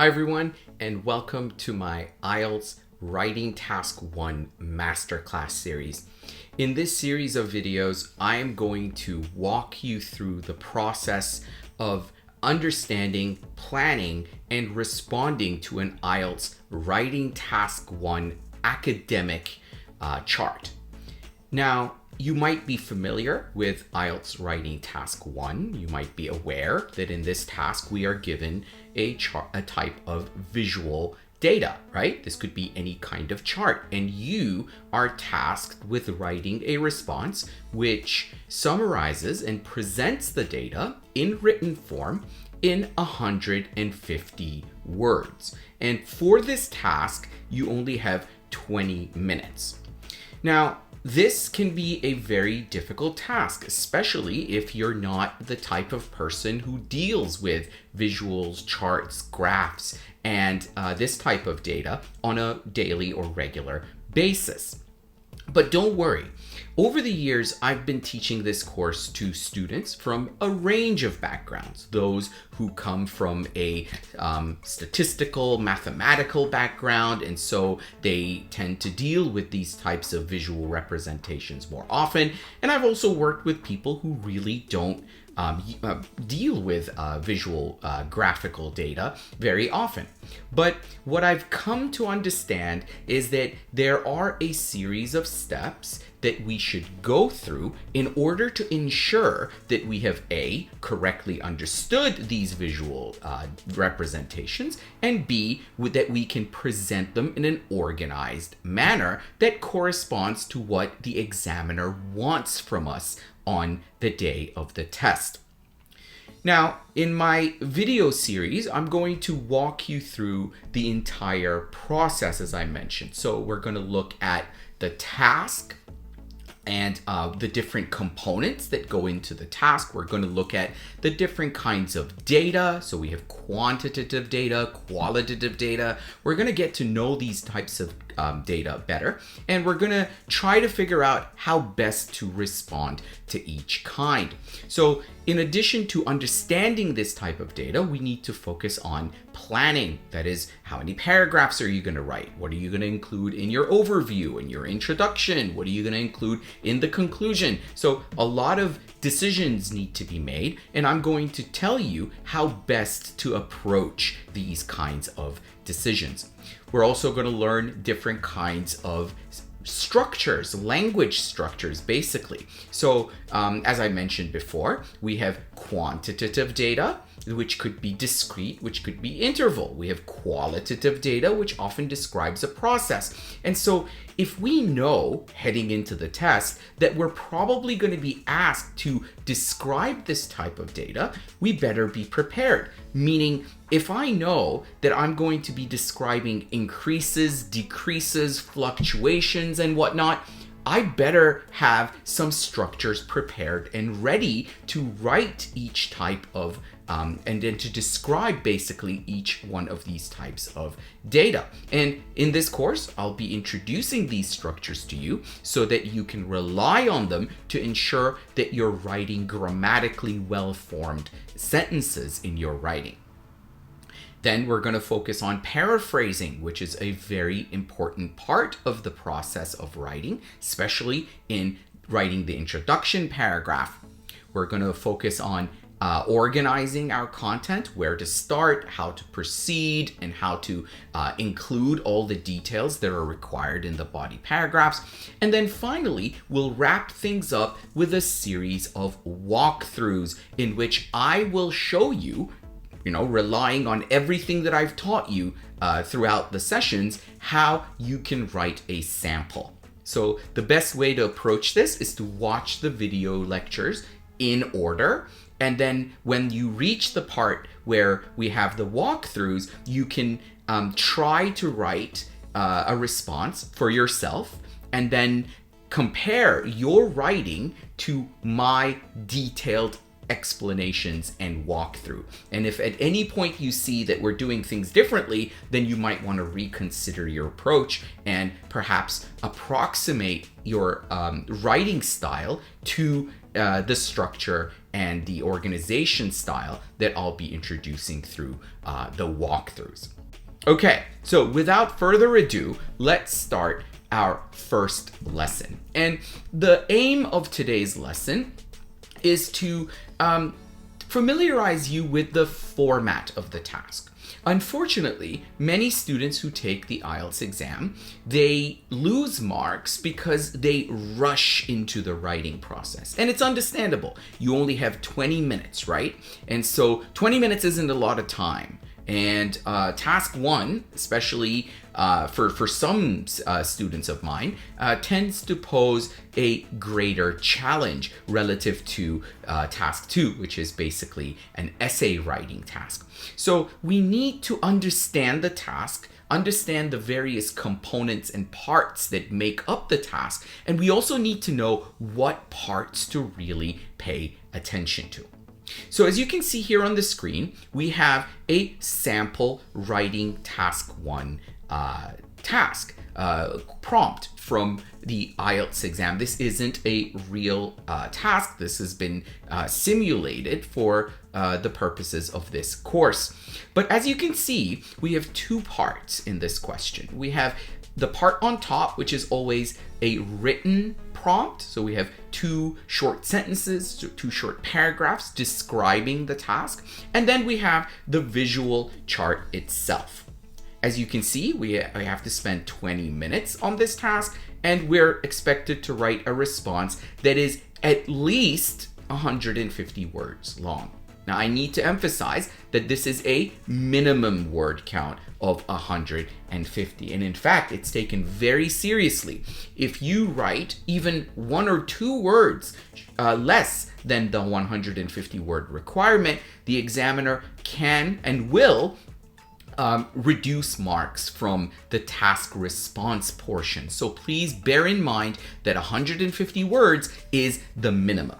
Hi everyone, and welcome to my IELTS Writing Task 1 Masterclass series. In this series of videos, I am going to walk you through the process of understanding, planning, and responding to an IELTS Writing Task 1 academic chart. Now, you might be familiar with IELTS Writing Task 1. You might be aware that in this task we are given a type of visual data, right? This could be any kind of chart, and you are tasked with writing a response which summarizes and presents the data in written form in 150 words. And for this task, you only have 20 minutes. Now, this can be a very difficult task, especially if you're not the type of person who deals with visuals, charts, graphs, and this type of data on a daily or regular basis. But don't worry. Over the years, I've been teaching this course to students from a range of backgrounds. Those who come from a statistical, mathematical background, and so they tend to deal with these types of visual representations more often. And I've also worked with people who really don't deal with visual graphical data very often. But what I've come to understand is that there are a series of steps that we should go through in order to ensure that we have A, correctly understood these visual representations, and B, that we can present them in an organized manner that corresponds to what the examiner wants from us on the day of the test. Now, in my video series, I'm going to walk you through the entire process, as I mentioned. So we're going to look at the task and the different components that go into the task. We're going to look at the different kinds of data. So we have quantitative data, qualitative data. We're going to get to know these types of data better, and we're going to try to figure out how best to respond to each kind. So in addition to understanding this type of data, we need to focus on planning. That is, how many paragraphs are you going to write? What are you going to include in your overview, in your introduction? What are you going to include in the conclusion? So a lot of decisions need to be made, and I'm going to tell you how best to approach these kinds of decisions. We're also going to learn different kinds of structures, language structures, basically. So as I mentioned before, we have quantitative data, which could be discrete, which could be interval. We have qualitative data, which often describes a process. And so if we know heading into the test that we're probably going to be asked to describe this type of data, we better be prepared. Meaning, if I know that I'm going to be describing increases, decreases, fluctuations, and whatnot, I better have some structures prepared and ready to write each type of and then to describe basically each one of these types of data. And in this course, I'll be introducing these structures to you so that you can rely on them to ensure that you're writing grammatically well-formed sentences in your writing. Then we're going to focus on paraphrasing, which is a very important part of the process of writing, especially in writing the introduction paragraph. We're going to focus on organizing our content, where to start, how to proceed, and how to include all the details that are required in the body paragraphs. And then finally, we'll wrap things up with a series of walkthroughs in which I will show you, relying on everything that I've taught you throughout the sessions, how you can write a sample. So the best way to approach this is to watch the video lectures in order. And then when you reach the part where we have the walkthroughs, you can try to write a response for yourself and then compare your writing to my detailed explanations and walkthrough. And if at any point you see that we're doing things differently, then you might want to reconsider your approach and perhaps approximate your writing style to the structure and the organization style that I'll be introducing through the walkthroughs. Okay, so without further ado, let's start our first lesson. And the aim of today's lesson is to familiarize you with the format of the task. Unfortunately, many students who take the IELTS exam, they lose marks because they rush into the writing process. And it's understandable. You only have 20 minutes, right? And so 20 minutes isn't a lot of time. And task one, especially for some students of mine, tends to pose a greater challenge relative to task two, which is basically an essay writing task. So we need to understand the task, understand the various components and parts that make up the task, and we also need to know what parts to really pay attention to. So as you can see here on the screen, we have a sample writing task one prompt from the IELTS exam. This isn't a real task. This has been simulated for the purposes of this course. But as you can see, we have two parts in this question. We have the part on top, which is always a written prompt. So we have two short sentences, two short paragraphs describing the task. And then we have the visual chart itself. As you can see, we have to spend 20 minutes on this task, and we're expected to write a response that is at least 150 words long. Now, I need to emphasize that this is a minimum word count of 150. And in fact, it's taken very seriously. If you write even one or two words less than the 150 word requirement, the examiner can and will reduce marks from the task response portion. So please bear in mind that 150 words is the minimum.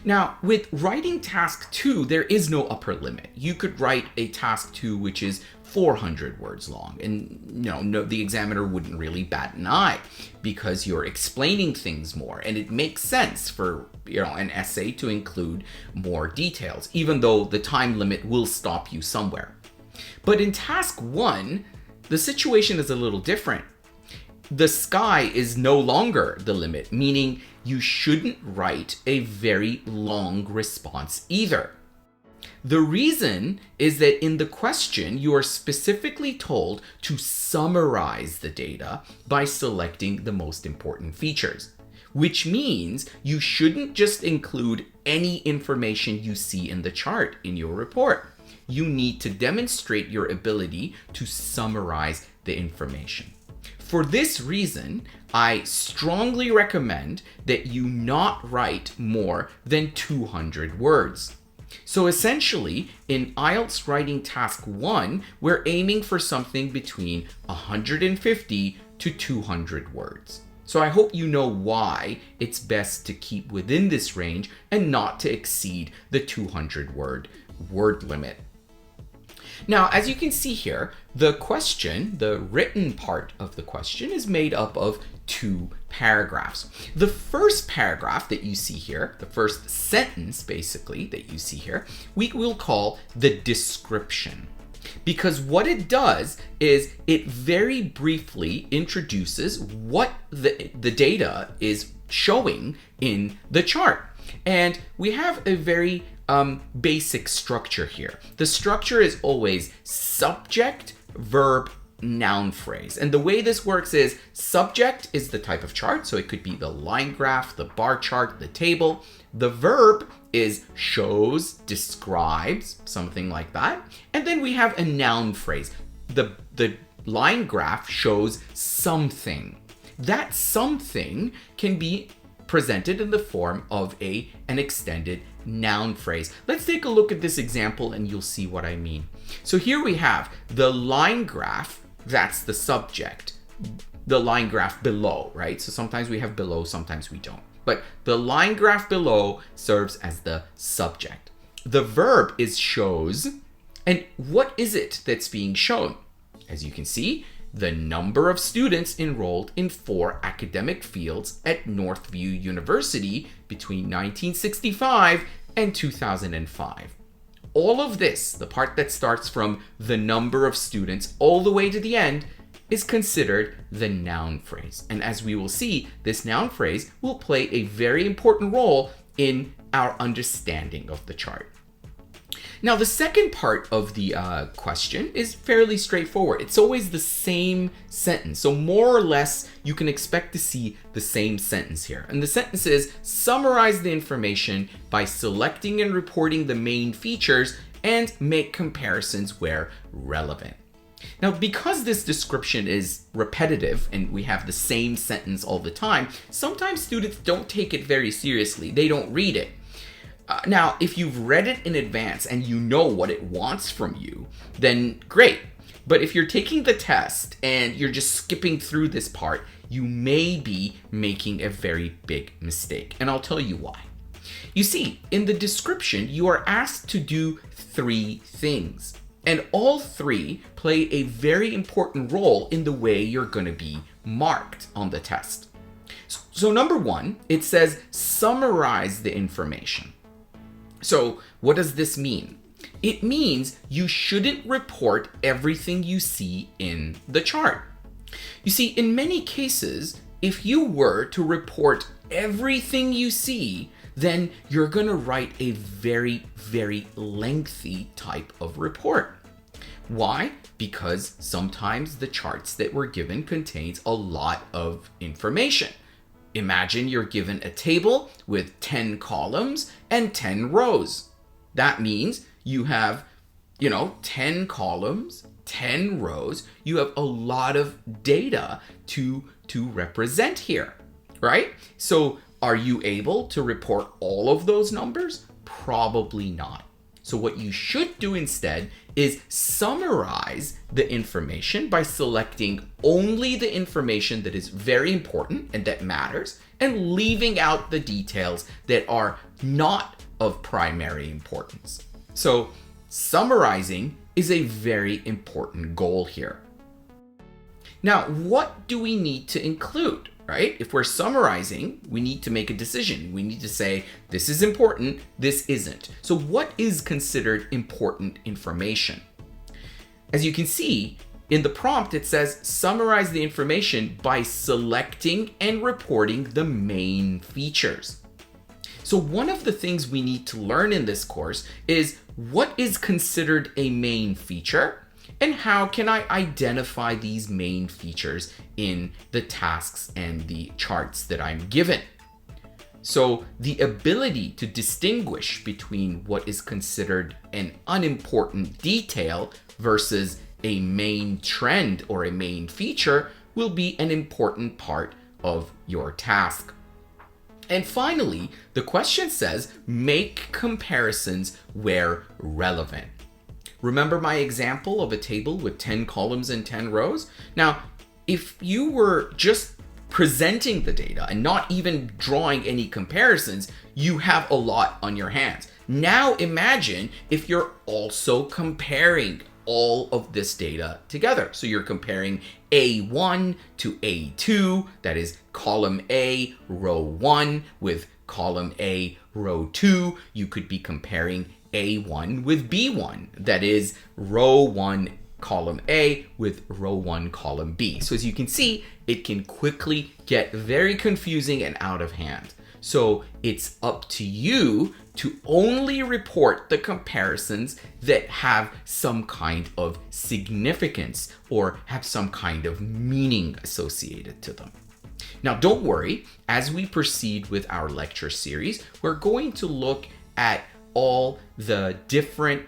Now, with writing task two, there is no upper limit. You could write a task two which is 400 words long, and no, the examiner wouldn't really bat an eye because you're explaining things more, and it makes sense for an essay to include more details, even though the time limit will stop you somewhere. But in task one, the situation is a little different. The sky is no longer the limit, meaning you shouldn't write a very long response either. The reason is that in the question, you are specifically told to summarize the data by selecting the most important features, which means you shouldn't just include any information you see in the chart in your report. You need to demonstrate your ability to summarize the information. For this reason, I strongly recommend that you not write more than 200 words. So essentially, in IELTS Writing Task 1, we're aiming for something between 150 to 200 words. So I hope you know why it's best to keep within this range and not to exceed the 200 word limit. Now, as you can see here, the question, the written part of the question, is made up of two paragraphs. The first paragraph that you see here, the first sentence basically that you see here, we will call the description. Because what it does is it very briefly introduces what the data is showing in the chart. And we have a very basic structure here. The structure is always subject, verb, noun phrase. And the way this works is subject is the type of chart. So it could be the line graph, the bar chart, the table. The verb is shows, describes, something like that. And then we have a noun phrase. The line graph shows something. That something can be presented in the form of an extended noun phrase. Let's take a look at this example and you'll see what I mean. So here we have the line graph, that's the subject. The line graph below, right? So sometimes we have below, sometimes we don't. But the line graph below serves as the subject. The verb is shows, and what is it that's being shown? As you can see, the number of students enrolled in 4 academic fields at Northview University between 1965 and 2005. All of this, the part that starts from the number of students all the way to the end, is considered the noun phrase. And as we will see, this noun phrase will play a very important role in our understanding of the chart. Now, the second part of the question is fairly straightforward. It's always the same sentence. So more or less, you can expect to see the same sentence here. And the sentence is, summarize the information by selecting and reporting the main features and make comparisons where relevant. Now, because this description is repetitive and we have the same sentence all the time, sometimes students don't take it very seriously. They don't read it. Now, if you've read it in advance and you know what it wants from you, then great. But if you're taking the test and you're just skipping through this part, you may be making a very big mistake. And I'll tell you why. You see, in the description, you are asked to do 3 things. And all 3 play a very important role in the way you're going to be marked on the test. So number 1, it says summarize the information. So what does this mean? It means you shouldn't report everything you see in the chart. You see, in many cases, if you were to report everything you see, then you're going to write a very, very lengthy type of report. Why? Because sometimes the charts that we're given contains a lot of information. Imagine you're given a table with 10 columns and 10 rows. That means you have, 10 columns, 10 rows. You have a lot of data to represent here, right? So are you able to report all of those numbers? Probably not. So what you should do instead is summarize the information by selecting only the information that is very important and that matters, and leaving out the details that are not of primary importance. So summarizing is a very important goal here. Now, what do we need to include? Right? If we're summarizing, we need to make a decision. We need to say, this is important, this isn't. So what is considered important information? As you can see, in the prompt, it says, summarize the information by selecting and reporting the main features. So one of the things we need to learn in this course is what is considered a main feature, and how can I identify these main features in the tasks and the charts that I'm given? So the ability to distinguish between what is considered an unimportant detail versus a main trend or a main feature will be an important part of your task. And finally, the question says, make comparisons where relevant. Remember my example of a table with 10 columns and 10 rows? Now, if you were just presenting the data and not even drawing any comparisons, you have a lot on your hands. Now imagine if you're also comparing all of this data together. So you're comparing A1 to A2, that is column A, row 1 with column A, row 2. You could be comparing A1 with B1, that is row 1 column A with row 1 column B. So as you can see, it can quickly get very confusing and out of hand. So it's up to you to only report the comparisons that have some kind of significance or have some kind of meaning associated to them. Now, don't worry, as we proceed with our lecture series, we're going to look at all the different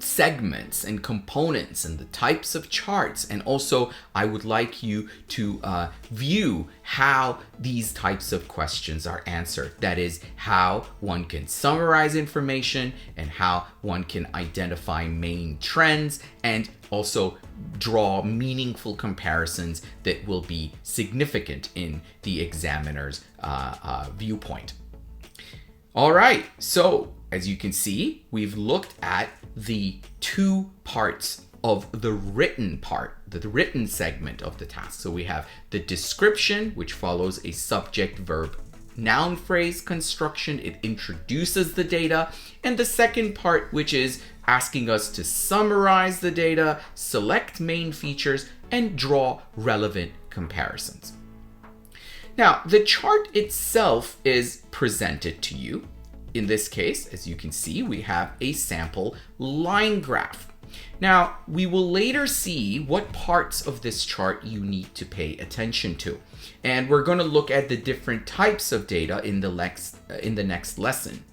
segments and components and the types of charts. And also, I would like you to view how these types of questions are answered. That is, how one can summarize information and how one can identify main trends and also draw meaningful comparisons that will be significant in the examiner's viewpoint. All right, so as you can see, we've looked at the two parts of the written part, the written segment of the task. So we have the description, which follows a subject verb noun phrase construction. It introduces the data. And the second part, which is asking us to summarize the data, select main features, and draw relevant comparisons. Now, the chart itself is presented to you. In this case, as you can see, we have a sample line graph. Now, we will later see what parts of this chart you need to pay attention to. And we're going to look at the different types of data in the next lesson.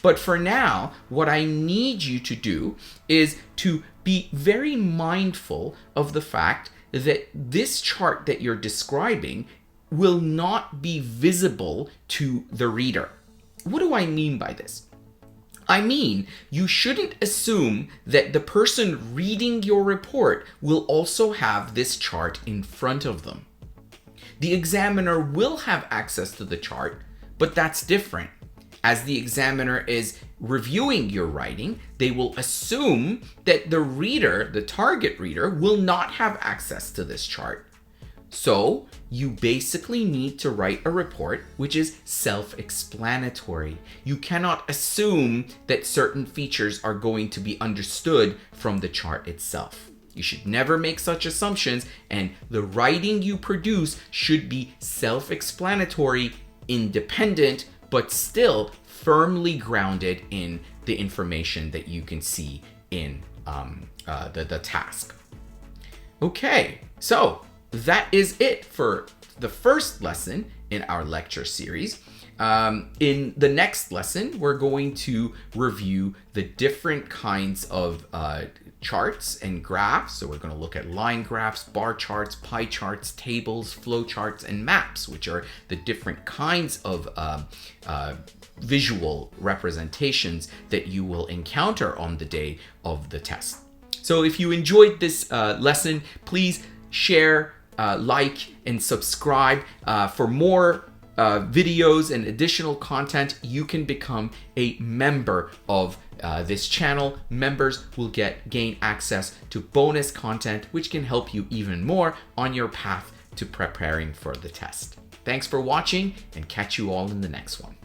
But for now, what I need you to do is to be very mindful of the fact that this chart that you're describing will not be visible to the reader. What do I mean by this? I mean, you shouldn't assume that the person reading your report will also have this chart in front of them. The examiner will have access to the chart, but that's different. As the examiner is reviewing your writing, they will assume that the reader, the target reader, will not have access to this chart. So you basically need to write a report which is self-explanatory. You cannot assume that certain features are going to be understood from the chart itself. You should never make such assumptions, and the writing you produce should be self-explanatory, independent, but still firmly grounded in the information that you can see in the task. Okay, so that is it for the first lesson in our lecture series. In the next lesson, we're going to review the different kinds of charts and graphs. So we're going to look at line graphs, bar charts, pie charts, tables, flow charts, and maps, which are the different kinds of visual representations that you will encounter on the day of the test. So if you enjoyed this lesson, please share, like, and subscribe. For more videos and additional content, you can become a member of this channel. Members will gain access to bonus content, which can help you even more on your path to preparing for the test. Thanks for watching, and catch you all in the next one.